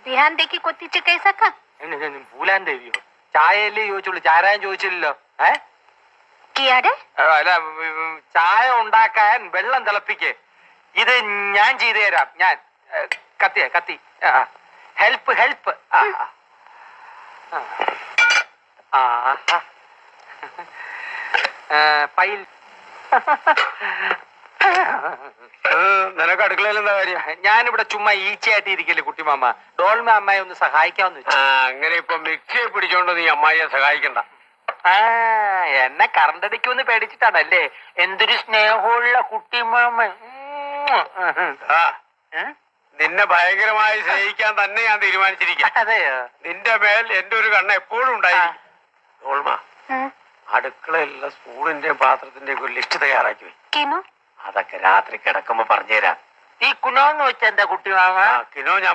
ध्यान देखी കൊത്തിച്ച് കേസക്ക പൂലാൻ ദേവിയോ? ചായയല്ലേ ചോദിച്ചുള്ളൂ, ചാരായം ചോദിച്ചില്ലല്ലോ. അല്ല, ചായ ഉണ്ടാക്കാൻ വെള്ളം തിളപ്പിക്ക്. ഇത് ഞാൻ ചെയ്തു തരാം. ഞാൻ കത്തി ഹെൽപ്പ് ഫൈൽ. നിനക്ക് അടുക്കളയിൽ എന്താ കാര്യം? ഞാനിവിടെ ചുമ്മാ ഈച്ചയായിട്ട് ഇരിക്കല്ലേ കുട്ടിമാമ. ഡോൾമ അമ്മായി ഒന്ന് സഹായിക്കാമെന്ന് വെച്ചു. അങ്ങനെ ഇപ്പൊ മിക്സിയെ പിടിച്ചോണ്ട് നീ അമ്മായിയെ സഹായിക്കണ്ട. എന്നെ കറണ്ടടിക്കുമെന്ന് പേടിച്ചിട്ടാണല്ലേ? എന്തൊരു സ്നേഹമുള്ള കുട്ടിമാമ. നിന്നെ ഭയങ്കരമായി സ്നേഹിക്കാൻ തന്നെ ഞാൻ തീരുമാനിച്ചിരിക്കാം. അതെയോ? നിന്റെ മേൽ എന്റെ ഒരു കണ്ണ് എപ്പോഴും ഉണ്ടായിരിക്കും. ഡോൾമ, അടുക്കളയിലുള്ള സ്പൂണിന്റെയും പാത്രത്തിന്റെയും ഒരു ലിസ്റ്റ് തയ്യാറാക്കി വെക്കും. അതൊക്കെ രാത്രി കിടക്കുമ്പോ പറഞ്ഞുതരാം. ഈ കുനോന്ന് വെച്ച എന്താ കുട്ടിമാമ? കിനോ ഞാൻ